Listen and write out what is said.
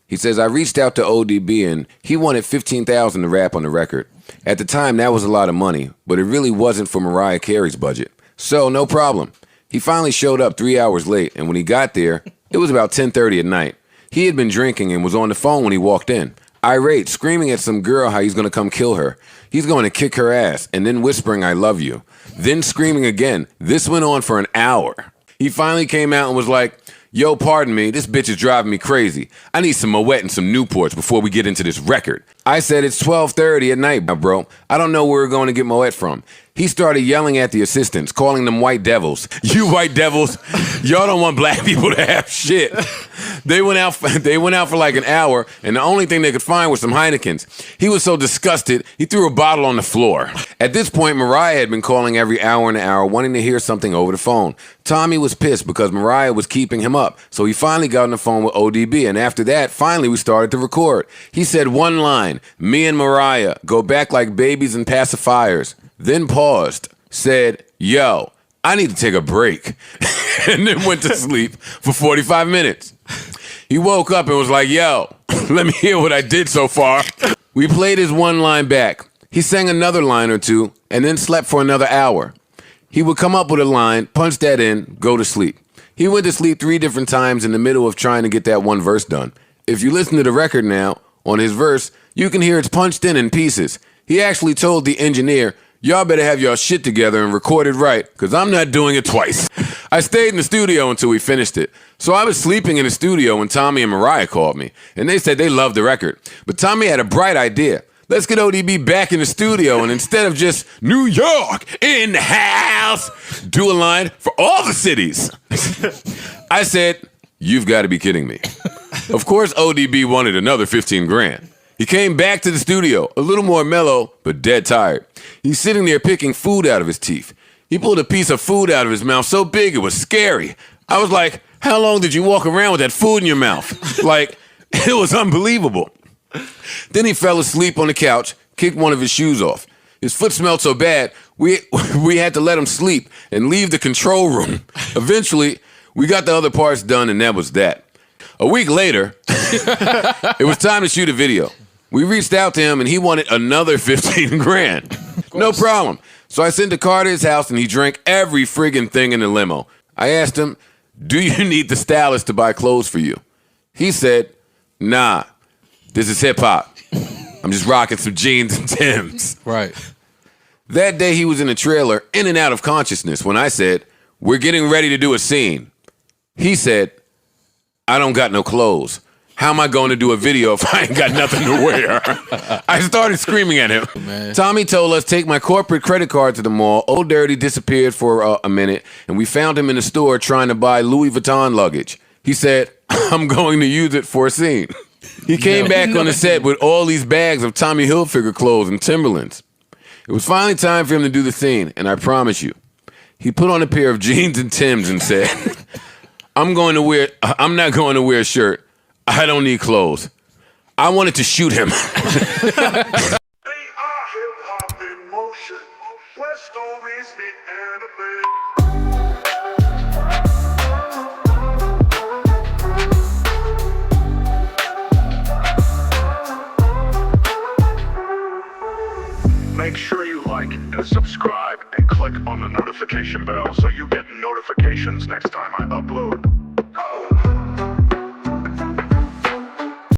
He says, I reached out to O.D.B. and he wanted $15,000 to rap on the record. At the time, that was a lot of money, but it really wasn't for Mariah Carey's budget. So, no problem. He finally showed up 3 hours late, and when he got there, it was about 10:30 at night. He had been drinking and was on the phone when he walked in, irate, screaming at some girl how he's going to come kill her. He's going to kick her ass, and then whispering, I love you. Then screaming again. This went on for an hour. He finally came out and was like, yo, pardon me, this bitch is driving me crazy. I need some Moet and some Newports before we get into this record. I said, it's 12:30 at night, bro. I don't know where we're going to get Moet from. He started yelling at the assistants, calling them white devils. You white devils, y'all don't want black people to have shit. They went out for like an hour, and the only thing they could find was some Heinekens. He was so disgusted, he threw a bottle on the floor. At this point, Mariah had been calling every hour and an hour, wanting to hear something over the phone. Tommy was pissed because Mariah was keeping him up, so he finally got on the phone with O.D.B, and after that, finally we started to record. He said one line, me and Mariah go back like babies and pacifiers. Then paused, said, yo, I need to take a break, and then went to sleep for 45 minutes. He woke up and was like, yo, let me hear what I did so far. We played his one line back. He sang another line or two, and then slept for another hour. He would come up with a line, punch that in, go to sleep. He went to sleep 3 different times in the middle of trying to get that one verse done. If you listen to the record now, on his verse, you can hear it's punched in pieces. He actually told the engineer, y'all better have y'all shit together and record it right, because I'm not doing it twice. I stayed in the studio until we finished it. So I was sleeping in the studio when Tommy and Mariah called me, and they said they loved the record. But Tommy had a bright idea. Let's get O.D.B back in the studio, and instead of just New York in the house, do a line for all the cities. I said, you've got to be kidding me. Of course, O.D.B wanted another 15 grand. He came back to the studio, a little more mellow, but dead tired. He's sitting there picking food out of his teeth. He pulled a piece of food out of his mouth so big it was scary. I was like, how long did you walk around with that food in your mouth? Like, it was unbelievable. Then he fell asleep on the couch, kicked one of his shoes off. His foot smelled so bad, we had to let him sleep and leave the control room. Eventually, we got the other parts done, and that was that. A week later, it was time to shoot a video. We reached out to him, and he wanted another 15 grand. No problem. So I sent a car to his house, and he drank every friggin' thing in the limo. I asked him, do you need the stylist to buy clothes for you? He said, nah, this is hip-hop. I'm just rocking some jeans and Timbs. Right. That day, he was in a trailer, in and out of consciousness, when I said, we're getting ready to do a scene. He said, I don't got no clothes. How am I going to do a video if I ain't got nothing to wear? I started screaming at him. Man. Tommy told us, take my corporate credit card to the mall. Old Dirty disappeared for a minute, and we found him in the store trying to buy Louis Vuitton luggage. He said, I'm going to use it for a scene. He came back on the set with all these bags of Tommy Hilfiger clothes and Timberlands. It was finally time for him to do the scene, and I promise you, he put on a pair of jeans and Timbs and said, I'm not going to wear a shirt. I don't need clothes. I wanted to shoot him. Make sure you like and subscribe and click on the notification bell so you get notifications next time I upload.